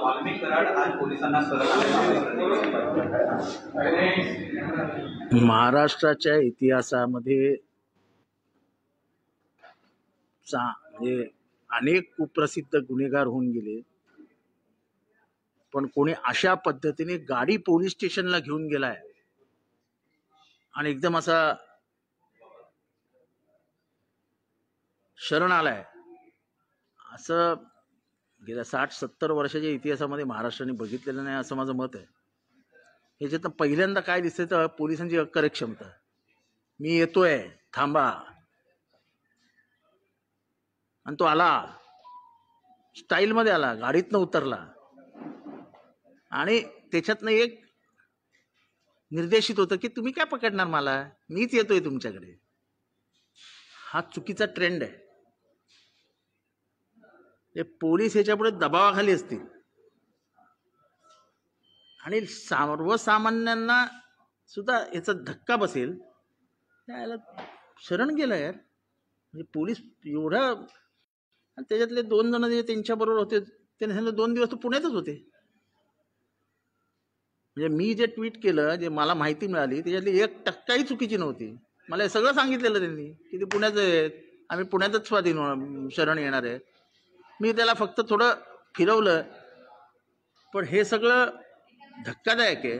वाल्मिक कराड आज पोलिसांना महाराष्ट्राच्या इतिहासामध्ये म्हणजे अनेक कुप्रसिद्ध गुन्हेगार होऊन गेले, पण कोणी अशा पद्धतीने गाडी पोलीस स्टेशनला घेऊन गेलाय आणि एकदम असा शरण आलाय असं गेल्या 60-70 वर्षाच्या इतिहासामध्ये महाराष्ट्राने बघितलेलं नाही, असं माझं मत आहे. ह्याच्यात पहिल्यांदा काय दिसतंय तर पोलिसांची अक्करे क्षमता. मी येतोय, थांबा, आणि तो आला, स्टाईल मध्ये आला, गाडीतनं उतरला आणि त्याच्यातनं एक निर्देशित होतं की तुम्ही काय पकडणार मला, मीच येतोय तुमच्याकडे. हा चुकीचा ट्रेंड आहे. हे पोलीस ह्याच्यापुढे दबावाखाली असतील आणि सर्वसामान्यांना सुद्धा याचा धक्का बसेल. त्याला शरण गेला यार, म्हणजे पोलीस एवढा. त्याच्यातले 2 जण जे त्यांच्या बरोबर होते त्यांनी सांगितलं 2 दिवस तर पुण्यातच होते. म्हणजे मी जे ट्विट केलं, जे मला माहिती मिळाली त्याच्यातली 1% चुकीची नव्हती. मला हे सगळं सांगितलेलं त्यांनी की ते पुण्याचं आहेत, आम्ही पुण्यातच स्वाधीन शरण येणार आहे. मी त्याला फक्त थोडं फिरवलं, पण हे सगळं धक्कादायक आहे.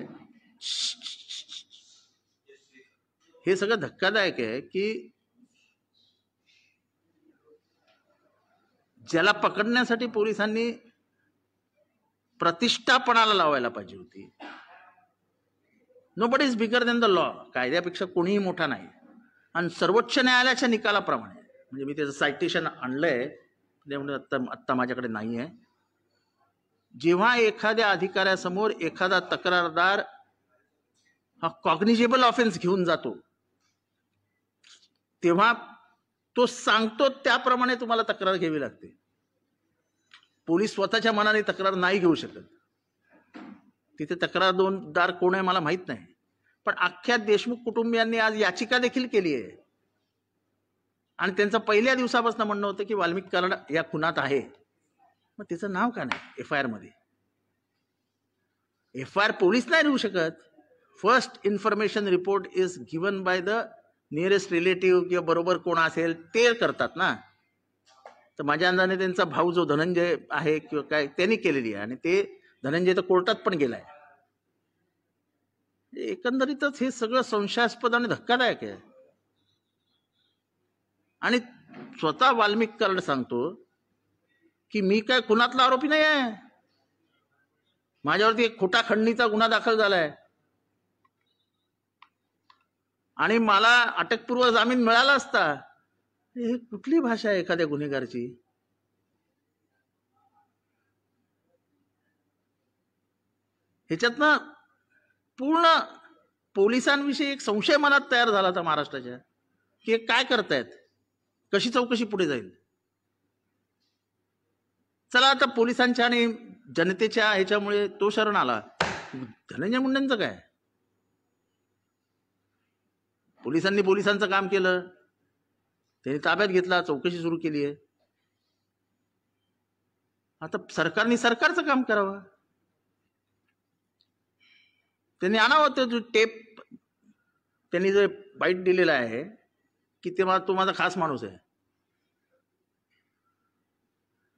हे सगळं धक्कादायक आहे की ज्याला पकडण्यासाठी पोलिसांनी प्रतिष्ठापणाला लावायला पाहिजे होती. Nobody is bigger than the law. कायद्यापेक्षा कोणीही मोठा नाही. आणि सर्वोच्च न्यायालयाच्या निकालाप्रमाणे, म्हणजे मी त्याचं सायटेशन आणलंय, आत्ता माझ्याकडे नाही आहे. जेव्हा एखाद्या अधिकाऱ्यासमोर एखादा तक्रारदार हा कॉग्निजेबल ऑफेन्स घेऊन जातो, तेव्हा तो सांगतो त्याप्रमाणे तुम्हाला तक्रार घ्यावी लागते. पोलीस स्वतःच्या मनाने तक्रार नाही घेऊ शकत. तिथे तक्रारदार कोण आहे मला माहित नाही, पण अख्ख्या देशमुख कुटुंबियांनी आज याचिका देखील केली आहे आणि त्यांचं पहिल्या दिवसापासून म्हणणं होतं की वाल्मिक कराड या खुनात आहे. मग त्याचं नाव का नाही FIR मध्ये? FIR पोलीस नाही लिहू शकत. First information report is given by the nearest relative किंवा बरोबर कोण असेल ते करतात ना. तर माझ्या अंदाने त्यांचा भाऊ जो धनंजय आहे किंवा काय त्यांनी केलेली आहे, आणि ते धनंजय तर कोर्टात पण गेलाय. एकंदरीतच हे सगळं संशयास्पद आणि धक्कादायक आहे. आणि स्वतः वाल्मिक कराड सांगतो की मी काय खुनातला आरोपी नाही आहे, माझ्यावरती एक खोटा खंडणीचा गुन्हा दाखल झालाय आणि मला अटकपूर्व जामीन मिळाला असता. हे कुठली भाषा आहे एखाद्या गुन्हेगारची? ह्याच्यातनं पूर्ण पोलिसांविषयी एक संशय मनात तयार झाला होता महाराष्ट्राच्या, की काय करतायत, कशी चौकशी पुढे जाईल. चला आता पोलिसांच्या आणि जनतेच्या ह्याच्यामुळे तो शरण आला. धनंजय मुंडेंचं काय? पोलिसांनी पोलिसांचं काम केलं, त्यांनी ताब्यात घेतला, चौकशी सुरू केली आहे. आता सरकारने सरकारचं काम करावं. त्यांनी आणावं तो टेप, त्यांनी जो बाईट दिलेला आहे की तो माझा खास माणूस आहे.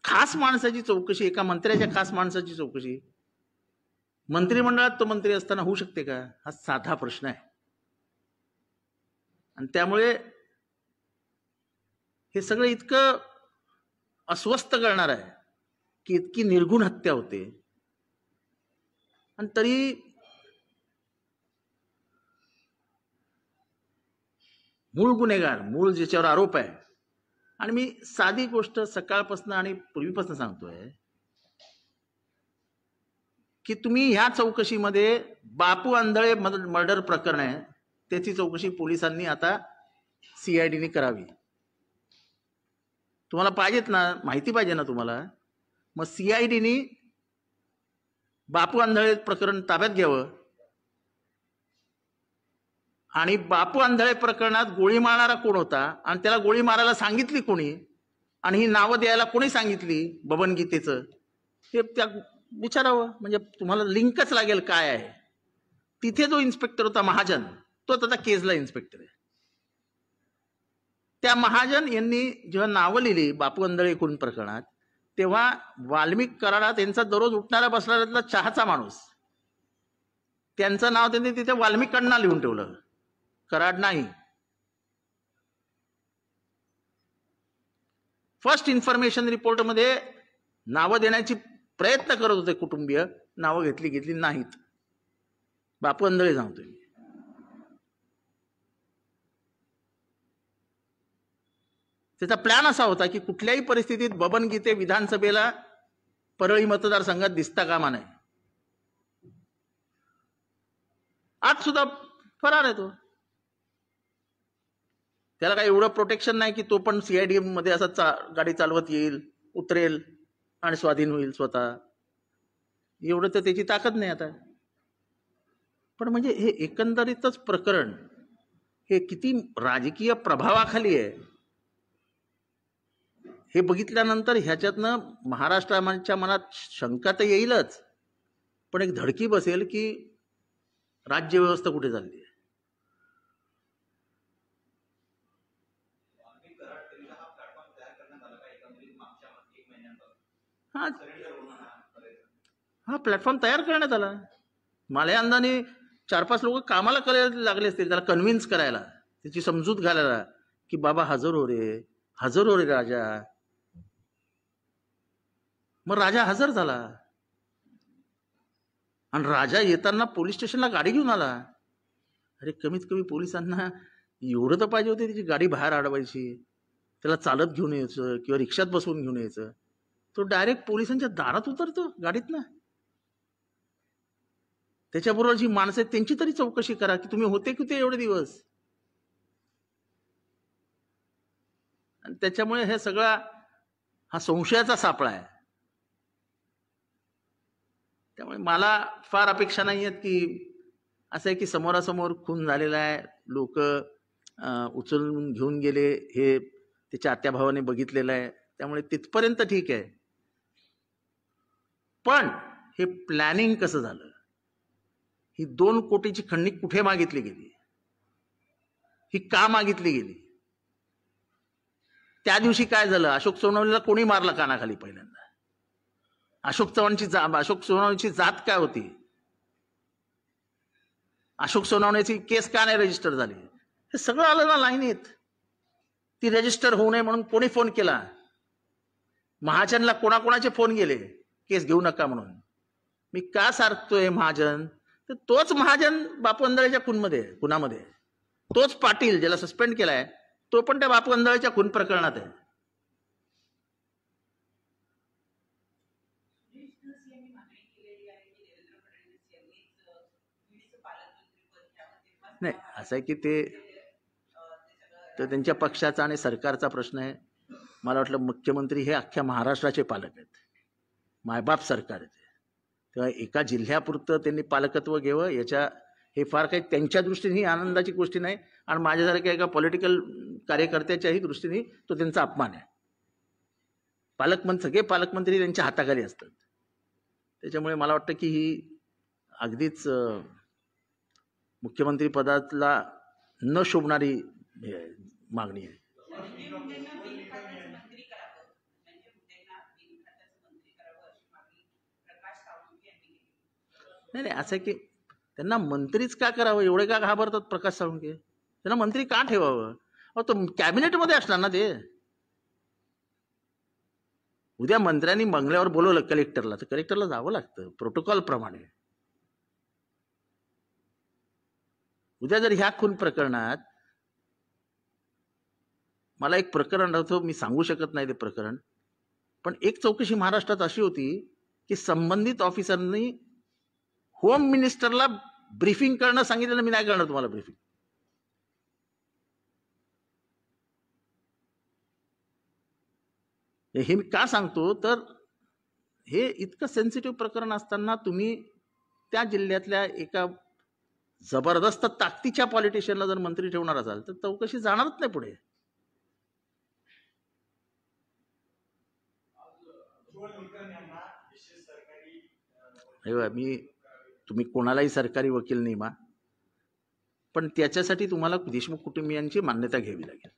खास माणसाची चौकशी, एका मंत्र्याच्या खास माणसाची चौकशी मंत्रिमंडळात तो मंत्री असताना होऊ शकते का? हा साधा प्रश्न आहे. आणि त्यामुळे हे सगळं इतकं अस्वस्थ करणार आहे की इतकी निर्घुण हत्या होते आणि तरी मूळ गुन्हेगार, मूळ ज्याच्यावर आरोप आहे. आणि मी साधी गोष्ट सकाळपासून आणि पूर्वीपासून सांगतोय की तुम्ही ह्या चौकशीमध्ये बापू आंधळे मर्डर प्रकरण आहे, त्याची चौकशी पोलिसांनी आता सीआयडीने करावी. तुम्हाला पाहिजेत ना, माहिती पाहिजे ना तुम्हाला, मग सीआयडीने बापू आंधळे प्रकरण ताब्यात घ्यावं आणि बापू आंधळे प्रकरणात गोळी मारणारा कोण होता आणि त्याला गोळी मारायला सांगितली कोणी आणि ही नावं द्यायला कोणी सांगितली बबन गीतेचं, हे त्या विचारावं. म्हणजे तुम्हाला लिंकच लागेल काय आहे. तिथे जो इन्स्पेक्टर होता महाजन, तो आता केजला इन्स्पेक्टर आहे. त्या महाजन यांनी जेव्हा नावं लिहिली बापू आंधळे खून प्रकरणात, तेव्हा वाल्मिक कराडात यांचा दररोज उठणारा बसणाऱ्यातला चहाचा माणूस, त्यांचं नाव त्यांनी तिथे वाल्मिकांना लिहून ठेवलं, कराड नाही. फर्स्ट इन्फॉर्मेशन रिपोर्टमध्ये नावं देण्याची प्रयत्न करत होते कुटुंबीय, नावं घेतली नाहीत. बापू आंधळे सांगतोय. त्याचा प्लॅन असा होता की कुठल्याही परिस्थितीत बबन गीते विधानसभेला परळी मतदारसंघात दिसता कामा नये. आज सुद्धा फरार आहे तो. त्याला काही एवढं प्रोटेक्शन नाही की तो पण सीआयडी मध्ये असा गाडी चालवत येईल, उतरेल आणि स्वाधीन होईल स्वतः. एवढं तर त्याची ताकद नाही आता. पण म्हणजे हे एकंदरीतच प्रकरण हे किती राजकीय प्रभावाखाली आहे हे बघितल्यानंतर ह्याच्यातनं महाराष्ट्राच्या मनात शंका तर येईलच, पण एक धडकी बसेल की राज्यव्यवस्था कुठे चालली आहे. हा प्लॅटफॉर्म तयार करण्यात आला. मालयांदाने 4-5 लोक कामाला करायला लागले असतील त्याला कन्व्हिन्स करायला, त्याची समजूत घालायला की बाबा हजर हो रे राजा. मग राजा हजर झाला आणि राजा येताना पोलीस स्टेशनला गाडी घेऊन आला. अरे कमीत कमी पोलिसांना एवढं तर पाहिजे होते, त्याची गाडी बाहेर अडवायची, त्याला चालत घेऊन यायचं किंवा रिक्षात बसवून घेऊन यायचं. तो डायरेक्ट पोलिसांच्या दारात उतरतो गाडीतनं. त्याच्याबरोबर जी माणसं आहेत त्यांची तरी चौकशी करा की तुम्ही होते कुठे एवढे दिवस. आणि त्याच्यामुळे हे सगळा हा संशयाचा सापळा आहे. त्यामुळे मला फार अपेक्षा नाही आहेत की असं आहे की समोरासमोर खून झालेला आहे, लोक उचलून घेऊन गेले, हे त्याच्या आत्याभावाने बघितलेलं आहे, त्यामुळे तिथपर्यंत ठीक आहे. पण हे प्लॅनिंग कसं झालं, ही 2 कोटीची खंडणी कुठे मागितली गेली, ही का मागितली गेली, त्या दिवशी काय झालं, अशोक सोनवणेला कोणी मारला कानाखाली पहिल्यांदा, अशोक सोनवणेची जात काय होती, अशोक सोनवणेची केस का नाही रजिस्टर झाली, हे सगळं आलं ना लाईनीत. ती रजिस्टर होऊ नये म्हणून कोणी फोन केला, महाजनला कोणाकोणाचे फोन गेले केस घेऊ नका म्हणून. मी का सारखतोय महाजन, तर तोच महाजन बापू आंधळेच्या खुनामध्ये, तोच पाटील ज्याला सस्पेंड केलाय तो पण त्या बापू आंधळेच्या खून प्रकरणात आहे. नाही असं आहे की ते तर त्यांच्या पक्षाचा आणि सरकारचा प्रश्न आहे. मला वाटलं मुख्यमंत्री हे अख्ख्या महाराष्ट्राचे पालक आहेत, मायबाप सरकार आहे. तेव्हा एका जिल्ह्यापुरतं त्यांनी पालकत्व घ्यावं, याच्या हे फार काही त्यांच्या दृष्टीने ही आनंदाची गोष्टी नाही आणि माझ्यासारख्या एका पॉलिटिकल कार्यकर्त्याच्याही दृष्टीने तो त्यांचा अपमान आहे. सगळे पालकमंत्री त्यांच्या हाताखाली असतात. त्याच्यामुळे मला वाटतं की ही अगदीच मुख्यमंत्री पदाला न शोभणारी मागणी आहे. नाही असं की त्यांना मंत्रीच का करावं, एवढे का घाबरतात प्रकाश साळुंखे, त्यांना मंत्री का ठेवावं. तो कॅबिनेटमध्ये असणार ना ते. उद्या मंत्र्यांनी बंगल्यावर बोलवलं कलेक्टरला तर कलेक्टरला जावं लागतं प्रोटोकॉल प्रमाणे. उद्या जर ह्या खून प्रकरणात मला एक प्रकरण आठवतं, मी सांगू शकत नाही ते प्रकरण, पण एक चौकशी महाराष्ट्रात अशी होती की संबंधित ऑफिसरनी होम मिनिस्टरला ब्रीफिंग करणं सांगितलेलं, मी नाही करणार तुम्हाला ब्रीफिंग. हे मी का सांगतो तर हे इतकं सेन्सिटिव्ह प्रकरण असताना तुम्ही त्या जिल्ह्यातल्या एका जबरदस्त ताकदीच्या पॉलिटिशियनला जर मंत्री ठेवणार असाल तर चौकशी जाणारच नाही पुढे. मी तुम्ही कोणालाही सरकारी वकील नेमा, पण त्याच्यासाठी तुम्हाला देशमुख कुटुंबियांची मान्यता घ्यावी लागेल.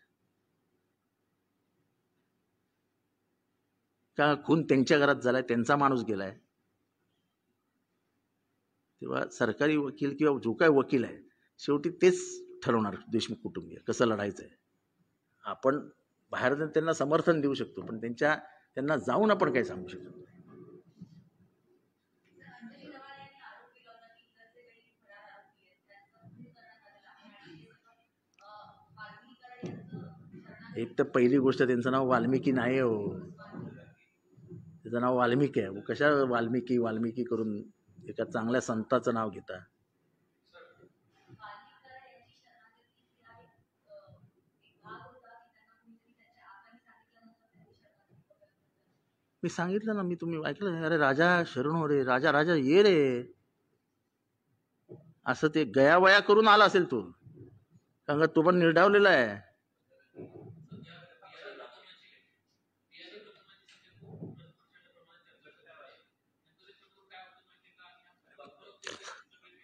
का खून त्यांच्या घरात झालाय, त्यांचा माणूस गेलाय, तेव्हा सरकारी वकील किंवा जो काय वकील आहे शेवटी तेच ठरवणार देशमुख कुटुंबीय कसं लढायचं आहे. आपण बाहेर त्यांना समर्थन देऊ शकतो, पण त्यांना जाऊन आपण काही सांगू शकतो नाही. एक तर पहिली गोष्ट त्यांचं नाव वाल्मिकी नाही हो, त्याचं नाव वाल्मिकी आहे. कशा वाल्मिकी करून एका चांगल्या संताचं नाव घेता. मी सांगितलं ना, मी तुम्ही ऐकलं, अरे राजा शरण हो रे, राजा राजा ये रे, असं ते गयावया करून आला असेल तो, कारण तो पण निर्डावलेला आहे.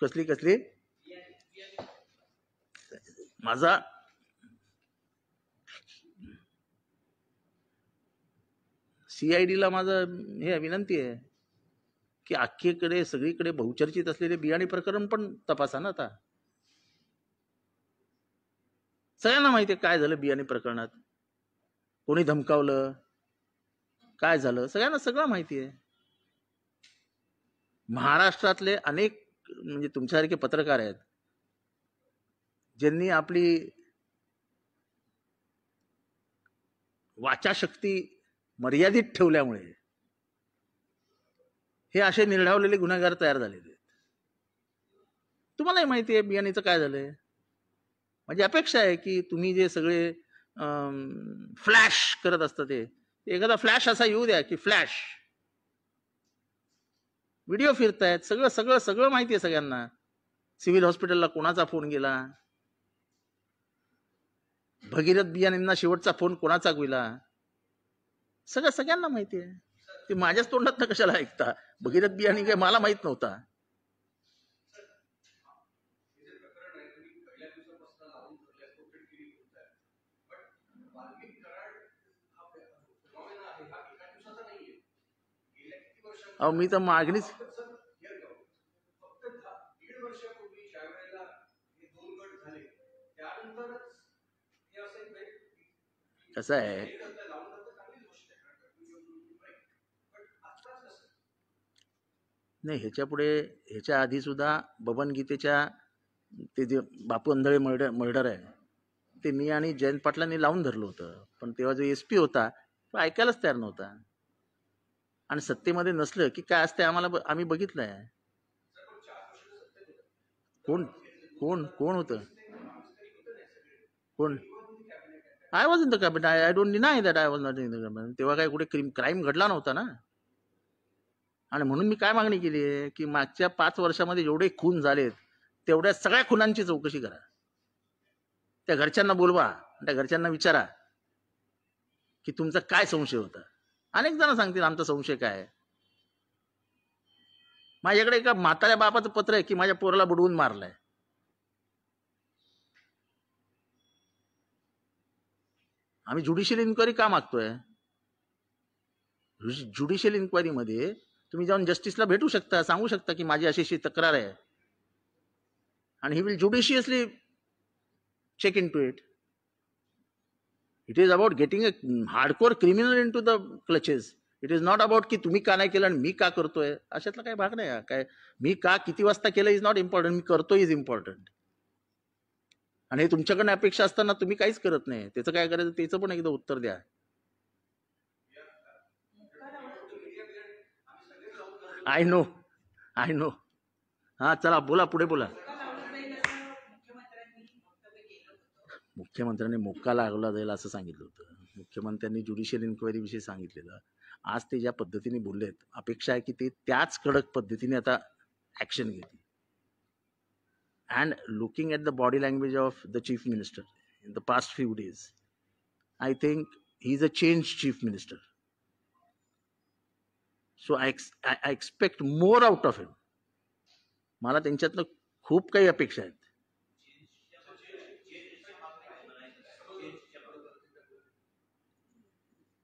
कसली माझा CID ला माझं हे विनंती आहे की अख्खीकडे सगळीकडे बहुचर्चित असलेले बियाणे प्रकरण पण तपासा ना. आता सगळ्यांना माहिती आहे काय झालं बियाणे प्रकरणात, कोणी धमकावलं, काय झालं, सगळ्यांना सगळं माहिती आहे. महाराष्ट्रातले अनेक म्हणजे तुमच्यासारखे पत्रकार आहेत ज्यांनी आपली वाचाशक्ती मर्यादित ठेवल्यामुळे हे असे निर्ढावलेले गुन्हेगार तयार झालेले आहेत. तुम्हालाही माहिती आहे बियाणीचं काय झालंय. माझी अपेक्षा आहे की तुम्ही जे सगळे फ्लॅश करत असता ते एखादा फ्लॅश असा येऊ द्या की फ्लॅश व्हिडिओ फिरतायत, सगळं माहिती आहे सगळ्यांना. सिव्हिल हॉस्पिटलला कोणाचा फोन गेला, भगीरथ बियाणींना शेवटचा फोन कोणाचा गेला, सगळ्यांना माहिती आहे. ते माझ्याच तोंडात कशाला ऐकता. भगीरथ बियाणी काय मला माहित नव्हता. अहो मी तर मागणीच कसं आहे, नाही ह्याच्या आधी सुद्धा बबन गीतेच्या ते जे बापू अंधळे मर्डर आहे ते मी आणि जयंत पाटलांनी लावून धरलं होतं, पण तेव्हा जो SP होता तो ऐकायलाच तयार नव्हता. आणि सत्तेमध्ये नसलं की काय असते आम्ही बघितलंय. कोण कोण कोण होतं, कोण? I was in the cabinet. I don't deny that I was not in the cabinet. तेव्हा काय कुठे क्राईम घडला नव्हता ना. आणि म्हणून मी काय मागणी केली आहे की मागच्या 5 वर्षामध्ये जेवढे खून झालेत तेवढ्या सगळ्या खुनांची चौकशी करा. त्या घरच्यांना बोलवा, त्या घरच्यांना विचारा की तुमचा काय संशय होता. अनेक जण सांगतील आमचा संशय काय आहे. माझ्याकडे एका म्हाताऱ्या बापाचं पत्र आहे की माझ्या पोराला बुडवून मारलंय. आम्ही ज्युडिशियल इन्क्वायरी का मागतोय? ज्युडिशियल इन्क्वायरीमध्ये तुम्ही जाऊन जस्टिसला भेटू शकता, सांगू शकता की माझी अशी तक्रार आहे, आणि he will judiciously check into it. It is about getting a hardcore criminal into the clutches. It is not about की तुम्ही का नाही केलं आणि मी का करतोय, अशातला काही भाग नाही. काय मी का किती वाजता केलं इज नॉट इम्पॉर्टंट, मी करतो इज इम्पॉर्टंट. आणि हे तुमच्याकडनं अपेक्षा असताना तुम्ही काहीच करत नाही. त्याचं काय करायचं त्याचं पण एकदा उत्तर द्या. I know, I know. हा चला बोला, पुढे बोला. मुख्यमंत्र्यांनी मोक्का लागला जाईल असं सांगितलं होतं. मुख्यमंत्र्यांनी ज्युडिशियल इन्क्वायरी विषयी सांगितलेलं. आज ते ज्या पद्धतीने बोललेत, अपेक्षा आहे की ते त्याच कडक पद्धतीने आता ऍक्शन घेतील. And looking at the body language of the chief minister in the past few days, I think he is a change chief minister. So I expect more out of him. मला त्यांच्यातनं खूप काही अपेक्षा आहेत.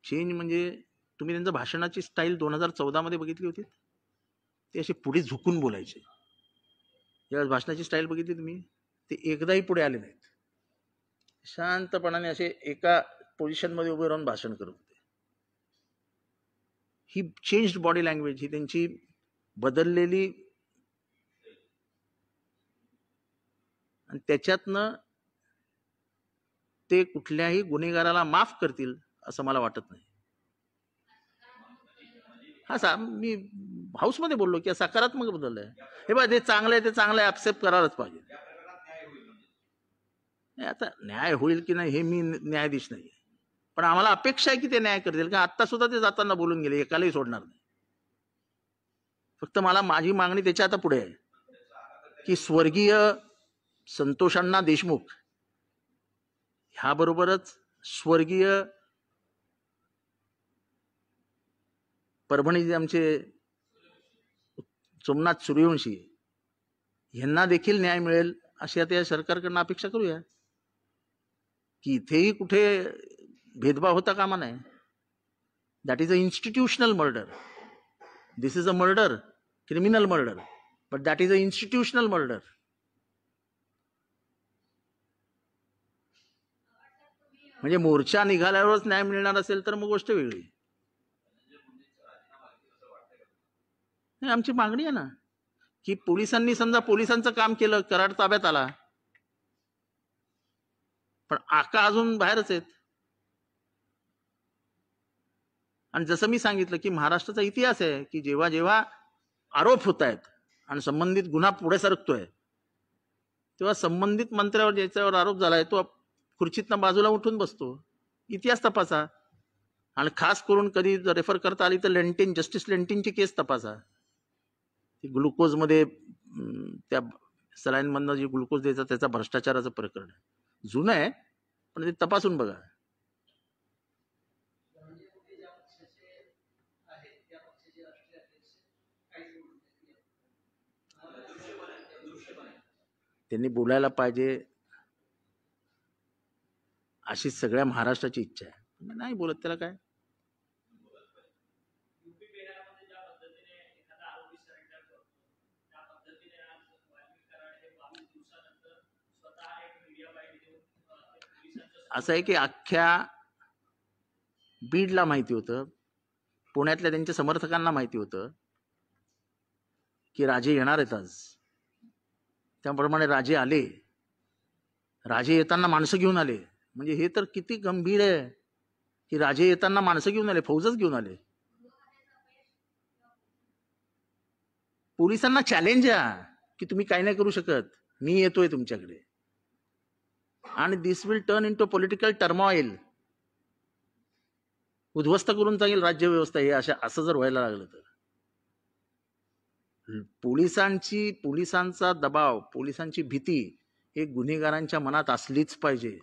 Change म्हणजे तुम्ही त्यांचं भाषणाची स्टाईल 2014 मध्ये बघितली होती. ते असे पुढे झुकून बोलायचे. ज्यावेळेस भाषणाची स्टाईल बघितली तुम्ही, ते एकदाही पुढे आले नाहीत. शांतपणाने असे एका पोझिशनमध्ये उभे राहून भाषण करत होते. ही चेंज्ड बॉडी लँग्वेज, ही त्यांची बदललेली, आणि त्याच्यातनं ते कुठल्याही गुन्हेगाराला माफ करतील असं मला वाटत नाही. हा मी हाऊसमध्ये बोललो की सकारात्मक बदल आहे. हे बघा, ते चांगलं आहे, ते चांगलं आहे, ऍक्सेप्ट करायलाच पाहिजे. आता न्याय होईल की नाही हे मी न्यायाधीश नाही, पण आम्हाला अपेक्षा आहे की ते न्याय करतील. का आत्ता सुद्धा ते जाताना बोलून गेले, एकालाही सोडणार नाही. फक्त मला माझी मागणी त्याच्या आता पुढे आहे की स्वर्गीय संतोषाण्णा देशमुख ह्याबरोबरच स्वर्गीय परभणीचे आमचे सोमनाथ सूर्यवंशी यांना देखील न्याय मिळेल अशी आता या सरकारकडनं अपेक्षा करूया. की इथेही कुठे भेदभाव होता कामा नये. That is a institutional murder. This is a murder, criminal murder, but that is a institutional murder. म्हणजे मोर्चा निघाल्यावरच न्याय मिळणार असेल तर मग गोष्ट वेगळी. नाही, आमची मागणी आहे ना की पोलिसांनी समजा पोलिसांचं काम केलं, कराड ताब्यात आला, पण आका अजून बाहेरच आहेत. आणि जसं मी सांगितलं की महाराष्ट्राचा इतिहास आहे की जेव्हा जेव्हा आरोप होत आहेत आणि संबंधित गुन्हा पुढे सरकतोय, तेव्हा संबंधित मंत्र्यावर ज्याच्यावर आरोप झालाय तो खुर्चीतनं बाजूला उठून बसतो. इतिहास तपासा. आणि खास करून कधी रेफर करता आली तर लेंटिन, जस्टिस लेंटिनची केस तपासा. ती ग्लुकोजमध्ये त्या सलाईनमधनं जे ग्लुकोज द्यायचा त्याचा भ्रष्टाचाराचं प्रकरण जुनं आहे, पण ते तपासून बघा. त्यांनी बोलायला पाहिजे अशी सगळ्या महाराष्ट्राची इच्छा आहे. नाही बोलत त्याला काय. असं आहे की अख्ख्या बीडला माहिती होतं, पुण्यातल्या त्यांच्या समर्थकांना माहिती होतं की राजे येणार आहेत आज. त्याप्रमाणे राजे आले. राजे येताना माणसं घेऊन आले. म्हणजे हे तर किती गंभीर आहे की राजे येताना माणसं घेऊन आले, फौजच घेऊन आले. पोलिसांना चॅलेंज आहे की तुम्ही काही नाही करू शकत, मी येतोय तुमच्याकडे. आणि this will turn into political turmoil. उद्ध्वस्त करून जाईल राज्य व्यवस्था हे असं जर व्हायला लागलं तर. पोलिसांचा दबाव, पोलिसांची भीती हे गुन्हेगारांच्या मनात असलीच पाहिजे.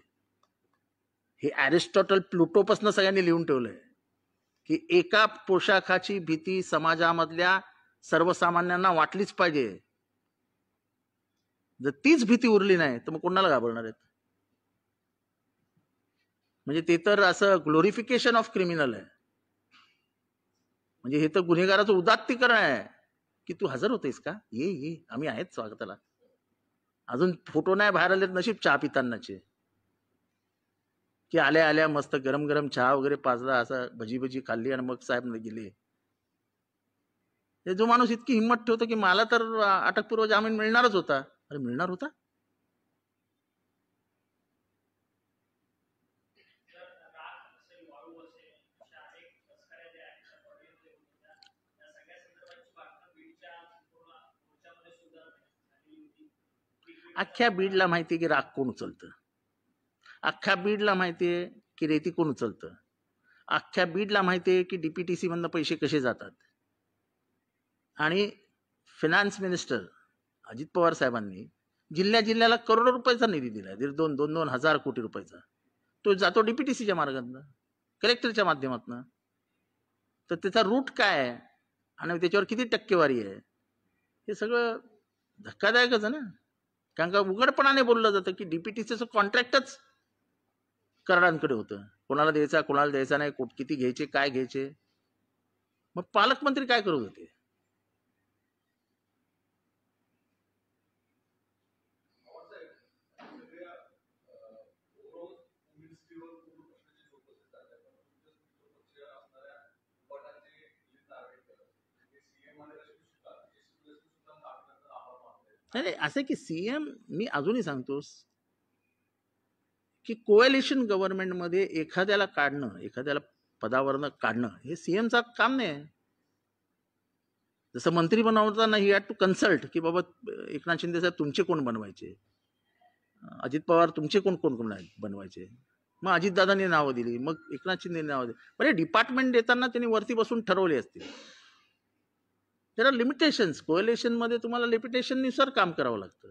हे अरिस्टॉटल, प्लुटोपासून सगळ्यांनी लिहून ठेवलंय की एका पोशाखाची भीती समाजामधल्या सर्वसामान्यांना वाटलीच पाहिजे. जर तीच भीती उरली नाही तर मग कोणाला घाबरणार आहेत. म्हणजे ते तर असं ग्लोरिफिकेशन ऑफ क्रिमिनल आहे. म्हणजे हे तर गुन्हेगाराचं उदात्तीकरण आहे की तू हजर होतेस का, ये ये, आम्ही आहेत स्वागताला. अजून फोटो नाही बाहेर आलेत नशीब चहा पितानाचे, की आल्या आल्या मस्त गरम गरम चहा वगैरे पाजला, असं भजी भजी खाल्ली आणि मग साहेब गेले. जो माणूस इतकी हिंमत ठेवतो की मला तर अटकपूर्व जामीन मिळणारच होता. अरे मिळणार होता, अख्ख्या बीडला माहिती आहे की राग कोण उचलतं, अख्ख्या बीडला माहिती आहे की रेती कोण उचलतं, अख्ख्या बीडला माहिती आहे की डीपीटीसी मधनं पैसे कसे जातात. आणि फिनान्स मिनिस्टर अजित पवार साहेबांनी जिल्ह्याला करोडो रुपयाचा निधी दिला, दोन दोन दोन हजार कोटी रुपयाचा. तो जातो डीपीटीसीच्या मार्गातनं, कलेक्टरच्या माध्यमातून. तर त्याचा रूट काय आहे आणि त्याच्यावर किती टक्केवारी आहे हे सगळं धक्कादायकच आहे ना. कारण का उघडपणाने बोललं जातं की डीपीटीसीचं कॉन्ट्रॅक्टच कराडांकडे होतं, कोणाला द्यायचा कोणाला द्यायचा नाही, किती घ्यायचे काय घ्यायचे. मग पालकमंत्री काय करत होते? नाही असं की सीएम, मी अजूनही सांगतोस की कोएलिशन गव्हर्नमेंटमध्ये एखाद्याला काढणं, एखाद्याला पदावरनं काढणं हे सीएमचा काम नाही. जसं मंत्री बनवताना ही हॅड टू कन्सल्ट की बाबा एकनाथ शिंदे साहेब तुमचे कोण बनवायचे, अजित पवार तुमचे कोण कोण कोण बनवायचे. मग अजितदादांनी नावं दिली, मग एकनाथ शिंदे नावं दिली. म्हणजे डिपार्टमेंट देताना त्यांनी वरती बसून ठरवले असतील. There are limitations. कोएलिशनमध्ये तुम्हाला लिमिटेशननुसार काम करावं लागतं.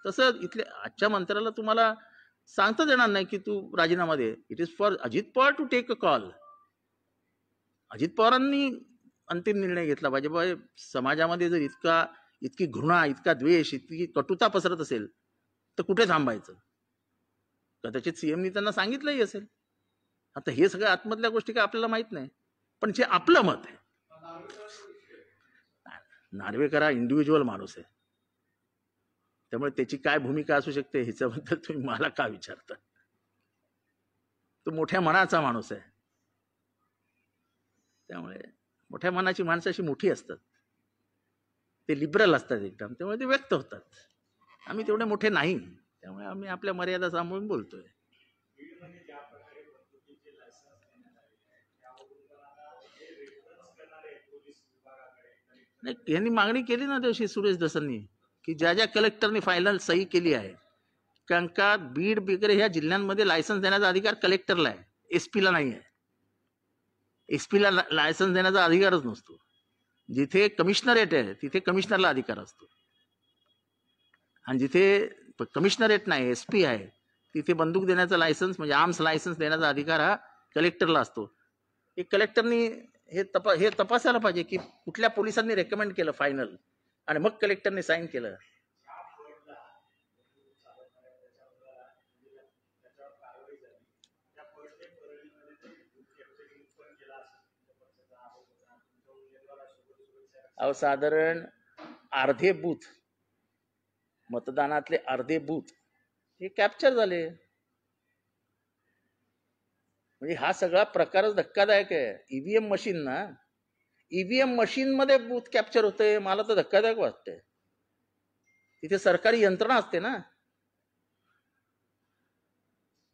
तसं इथले आजच्या मंत्र्याला तुम्हाला सांगताच येणार नाही की तू राजीनामा दे. It is for Ajit Pavar to take a call. Ajit पवारांनी अंतिम निर्णय घेतला पाहिजे. बाबा समाजामध्ये जर इतकी घृणा, इतका द्वेष, इतकी कटुता पसरत असेल तर कुठे थांबायचं. कदाचित सीएमनी त्यांना सांगितलंही असेल. आता हे सगळं आतमधल्या गोष्टी काय आपल्याला माहित नाही, पण जे आपलं मत आहे. नार्वेकर हा इंडिव्हिज्युअल माणूस आहे, त्यामुळे त्याची काय भूमिका असू शकते ह्याच्याबद्दल तुम्ही मला का विचारता. तो मोठ्या मनाचा माणूस आहे, त्यामुळे मोठ्या मनाची माणसं अशी मोठी असतात, ते लिबरल असतात एकदम, त्यामुळे ते व्यक्त होतात. आम्ही तेवढे मोठे नाही, त्यामुळे आम्ही आपल्या मर्यादा सांभाळून बोलतोय. नाही, यांनी मागणी केली ना दिवशी सुरेश दसांनी की ज्या ज्या कलेक्टरनी फायनल सही केली आहे, कारण का बीड वगैरे ह्या जिल्ह्यांमध्ये लायसन्स देण्याचा अधिकार कलेक्टरला आहे, एसपीला नाही आहे. एसपीला लायसन्स देण्याचा अधिकारच नसतो. जिथे कमिशनरेट आहे तिथे कमिशनरला अधिकार असतो, आणि जिथे कमिशनरेट नाही एसपी आहे तिथे बंदूक देण्याचा लायसन्स म्हणजे आर्म्स लायसन्स देण्याचा अधिकार हा कलेक्टरला असतो. एक कलेक्टरनी हे तपासायला पाहिजे की कुठल्या पोलिसांनी रेकमेंड केलं फायनल, आणि मग कलेक्टरने साईन केलं. अहो साधारण अर्धे बूथ, मतदानातले अर्धे बूथ हे कॅप्चर झाले. म्हणजे हा सगळा प्रकारच धक्कादायक आहे. ईव्हीएम मशीन ना, ईव्हीएम मशीन मध्ये बूथ कॅप्चर होते, मला तर धक्कादायक वाटतंय. तिथे सरकारी यंत्रणा असते ना,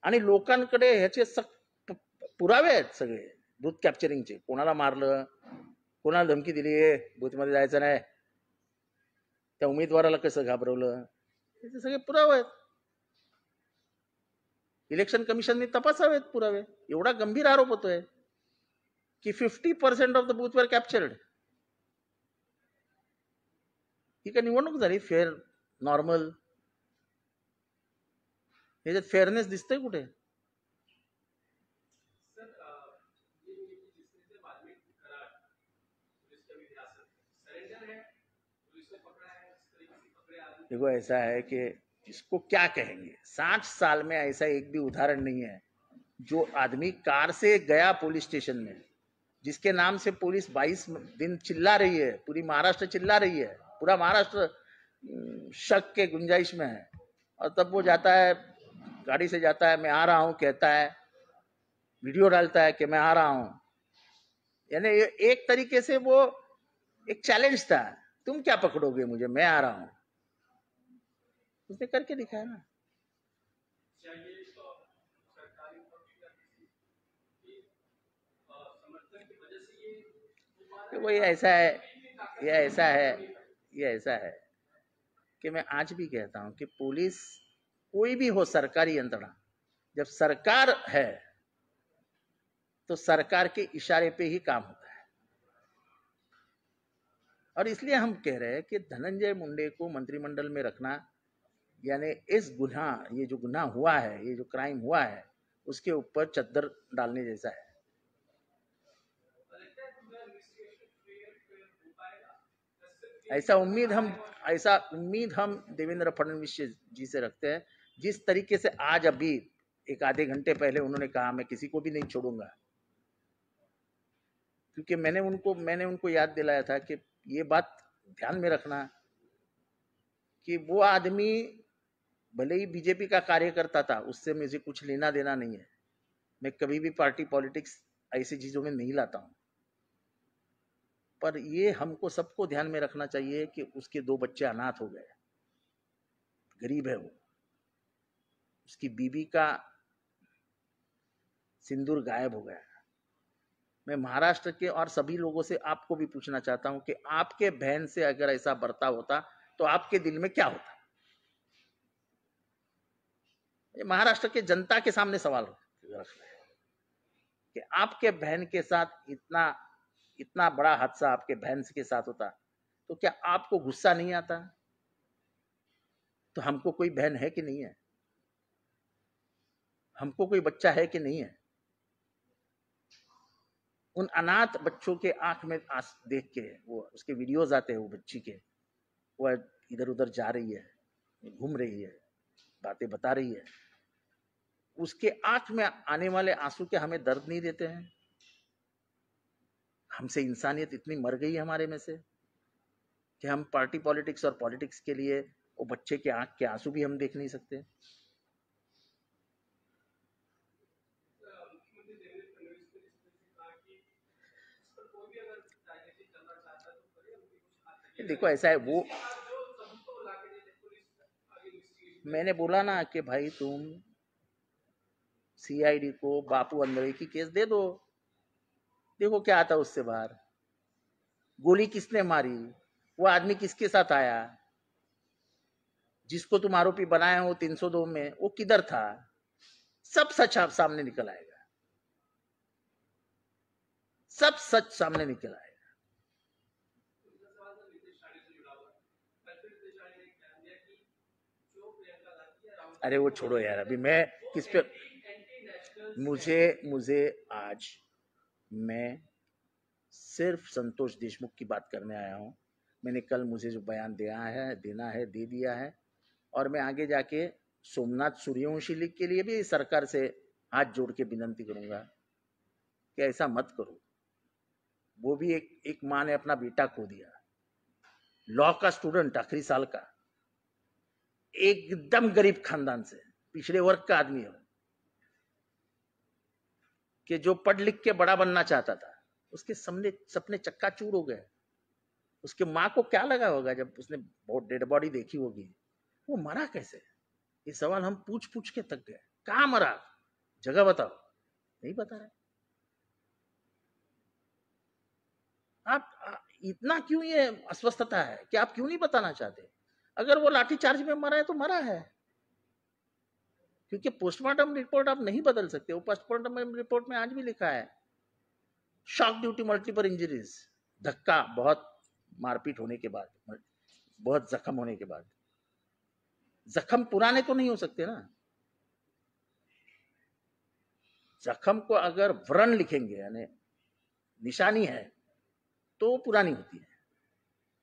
आणि लोकांकडे ह्याचे पुरावे आहेत सगळे बूथ कॅप्चरिंगचे. कोणाला मारलं, कोणाला धमकी दिली, बूथ मध्ये जायचं नाही, त्या उमेदवाराला कसं घाबरवलं, याचे सगळे पुरावे आहेत. इलेक्शन कमिशनने तपासावेत पुरावे. एवढा गंभीर आरोप होतोय की 50% ऑफ द बूथ वर कॅप्चर्ड. ही काय निवडणूक झाली फेअर, नॉर्मल? याच्यात फेअरनेस दिसतंय कुठे? देखो ऐसा है कि इसको क्या कहेंगे, 60 साल में ऐसा एक भी उदाहरण नहीं है जो आदमी कार से गया पुलिस स्टेशन में, जिसके नाम से पुलिस 22 दिन चिल्ला रही है, पूरी महाराष्ट्र चिल्ला रही है, पूरा महाराष्ट्र शक के गुंजाइश में है, और तब वो जाता है, गाड़ी से जाता है, मैं आ रहा हूं कहता है, वीडियो डालता है कि मैं आ रहा हूं. यानी एक तरीके से वो एक चैलेंज था, तुम क्या पकड़ोगे मुझे, मैं आ रहा हूं. उसने करके दिखाया ना. तो वो ये ऐसा है, ये ऐसा है कि मैं आज भी कहता हूं कि पुलिस कोई भी हो, सरकारी यंत्रणा, जब सरकार है तो सरकार के इशारे पे ही काम होता है। और इसलिए हम कह रहे हैं कि धनंजय मुंडे को मंत्रिमंडल में रखना यानी इस गुनाह, ये जो गुनाह हुआ है, ये जो क्राइम हुआ है, उसके ऊपर चद्दर डालने जैसा है। ऐसा उम्मीद हम देवेंद्र फडणवीस जी से रखते हैं। जिस तरीके से आज अभी एक आधे घंटे पहले उन्होंने कहा मैं किसी को भी नहीं छोड़ूंगा, क्योंकि मैंने उनको याद दिलाया था कि ये बात ध्यान में रखना कि वो आदमी भले ही बीजेपी का कार्यकर्ता था, उससे मुझे कुछ लेना देना नहीं है। मैं कभी भी पार्टी पॉलिटिक्स ऐसी चीजों में नहीं लाता हूं, पर ये हमको सबको ध्यान में रखना चाहिए कि उसके 2 बच्चे अनाथ हो गए, गरीब है वो, उसकी बीबी का सिंदूर गायब हो गया। मैं महाराष्ट्र के और सभी लोगों से आपको भी पूछना चाहता हूं कि आपके बहन से अगर ऐसा बर्ताव होता तो आपके दिल में क्या होता? ये महाराष्ट्र के जनता के सामने सवाल रखना है कि आपके बहन के साथ इतना बड़ा हादसा आपके बहन के साथ होता तो क्या आपको गुस्सा नहीं आता? तो हमको कोई बहन है कि नहीं है? हमको कोई बच्चा है कि नहीं है? उन अनाथ बच्चों के आंख में देख के, वो उसके वीडियोस आते हैं, वो बच्ची के, वो इधर उधर जा रही है, घूम रही है, बातें बता रही है, उसके आंख में आने वाले आंसू क्या हमें दर्द नहीं देते हैं? हमसे इंसानियत इतनी मर गई है हमारे में से कि हम पार्टी पॉलिटिक्स और पॉलिटिक्स के लिए वो बच्चे के आंख के आंसू भी हम देख नहीं सकते। देखो ऐसा है, वो मैंने बोला ना कि भाई तुम सीआईडी को बापू अंदरे की केस दे दो, देखो क्या आता उससे बाहर। गोली किसने मारी, वो आदमी किसके साथ आया, जिसको तुम आरोपी बनाए हो 302 में, वो किधर था, सब सच सामने निकल आएगा, सब सच सामने निकल आएगा। अरे वो छोड़ो यार, अभी मैं किस पे, मुझे आज मैं सिर्फ संतोष देशमुख की बात करने आया हूं। मैंने कल मुझे जो बयान देना है दे दिया है, और मैं आगे जाके सोमनाथ सूर्यवंशी लीग के लिए भी सरकार से हाथ जोड़ के विनती करूंगा कि ऐसा मत करो। वो भी एक माँ ने अपना बेटा खो दिया, लॉ का स्टूडेंट, आखिरी साल का, एकदम गरीब खानदान से, पिछड़े वर्ग का आदमी हो, कि जो पढ़ लिख के बड़ा बनना चाहता था, उसके सपने चक्काचूर हो गए। उसके माँ को क्या लगा होगा जब उसने बहुत डेड बॉडी देखी होगी, वो मरा कैसे? ये सवाल हम पूछ पूछ के थक गए। कहाँ मरा, जगह बताओ, नहीं बता रहे आप। इतना क्यों ये अस्वस्थता है कि आप क्यों नहीं बताना चाहते? अगर वो लाठीचार्ज में मरा है तो मरा है, क्योंकि पोस्टमार्टम रिपोर्ट आप नहीं बदल सकते। वो पोस्टमार्टम रिपोर्ट में आज भी लिखा है shock due to multiple injuries, धक्का, बहुत मारपीट होने के बाद, बहुत जख्म होने के बाद। जख्म पुराने तो नहीं हो सकते ना, जख्म को अगर व्रण लिखेंगे यानी निशानी है तो पुरानी होती है,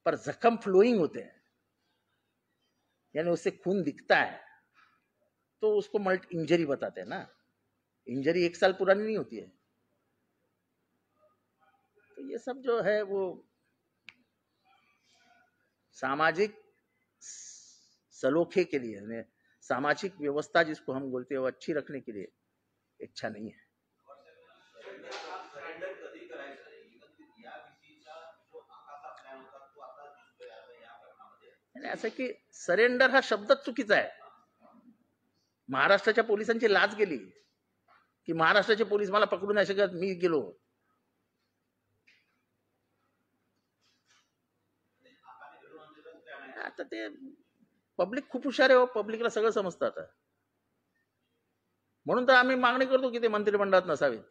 पर जख्म फ्लोइंग होते हैं यानी उससे खून दिखता है तो उसको मल्टी इंजरी बताते हैं ना। इंजरी 1 साल पुरानी नहीं होती है। तो ये सब जो है वो सामाजिक सलोखे के लिए, सामाजिक व्यवस्था जिसको हम बोलते हैं वो अच्छी रखने के लिए इच्छा नहीं है। असं की सरेंडर हा शब्दच चुकीचा आहे। महाराष्ट्राच्या पोलिसांची लाज गेली की महाराष्ट्राचे पोलीस मला पकडू नाही शकत, मी गेलो। आता ते पब्लिक खूप हुशार आहे हो, पब्लिकला सगळं समजतं आता. म्हणून तर आम्ही मागणी करतो की ते मंत्रिमंडळात नसावेत.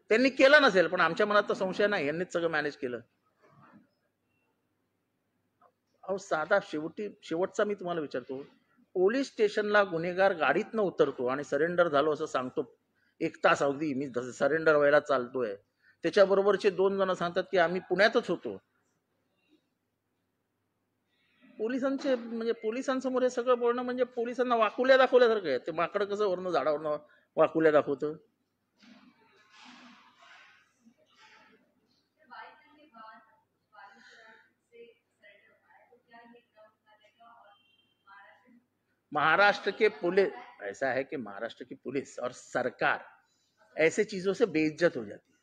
त्यांनी केलं नसेल, पण आमच्या मनात तर संशय नाही, यांनीच सगळं मॅनेज केलं. अहो साधा शेवटचा मी तुम्हाला विचारतो, पोलीस स्टेशनला गुन्हेगार गाडीतनं उतरतो आणि सरेंडर झालो असं सांगतो, 1 तास अगदी मी सरेंडर व्हायला चालतोय, त्याच्याबरोबरचे 2 जण सांगतात की आम्ही पुण्यातच होतो. पोलिसांसमोर हे सगळं बोलणं म्हणजे पोलिसांना वाकुल्या दाखवल्यासारखं आहे. ते माकडं कसं वरनं झाडावरनं वाकुल्या दाखवतं. महाराष्ट्र के पुलिस ऐसा है कि महाराष्ट्र की पुलिस और सरकार ऐसे चीजों से बेइज्जत हो जाती है.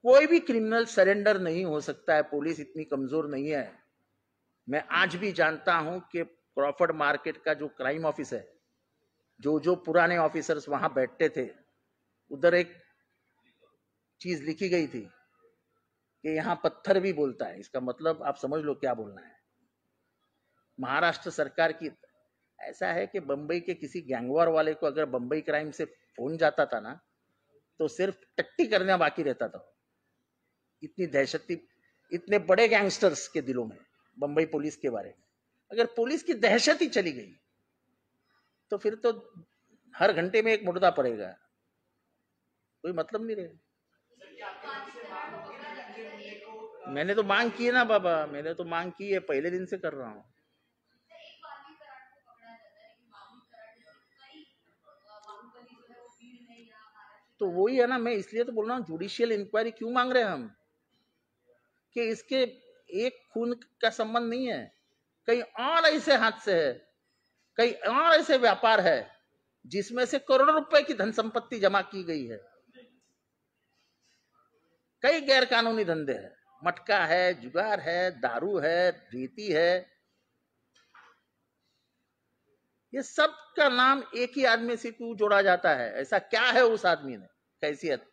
कोई भी क्रिमिनल सरेंडर नहीं हो सकता है, पुलिस इतनी कमजोर नहीं है. मैं आज भी जानता हूं कि क्रॉफर्ड मार्केट का जो क्राइम ऑफिस है, जो पुराने ऑफिसर्स वहां बैठते थे, उधर एक चीज लिखी गई थी कि यहां पत्थर भी बोलता है. इसका मतलब आप समझ लो क्या बोलना है. महाराष्ट्र सरकार की ऐसा है कि बंबई के किसी गैंगवार वाले को अगर बंबई क्राइम से फोन जाता था ना, तो सिर्फ टट्टी करना बाकी रहता था. इतनी दहशत थी इतने बड़े गैंगस्टर्स के दिलों में बंबई पुलिस के बारे में. अगर पुलिस की दहशत ही चली गई तो फिर तो हर घंटे में एक मुर्दा पड़ेगा, कोई मतलब नहीं रहेगा. मैंने तो मांग की है ना बाबा, मैंने तो मांग की है, पहले दिन से कर रहा हूँ. तो वही है ना, मैं इसलिए तो बोल रहा हूँ जुडिशियल इंक्वायरी क्यों मांग रहे हैं हम, कि इसके एक खून का संबंध नहीं है, कई और ऐसे हादसे है, कई और ऐसे व्यापार है जिसमें से करोड़ों रुपए की धन संपत्ति जमा की गई है. कई गैर कानूनी धंधे हैं, मटका है, जुगार है, दारू है, रेती है. ये सब का नाम एक ही आदमी से क्यों जोड़ा जाता है? ऐसा क्या है उस आदमी ने, कैसियत?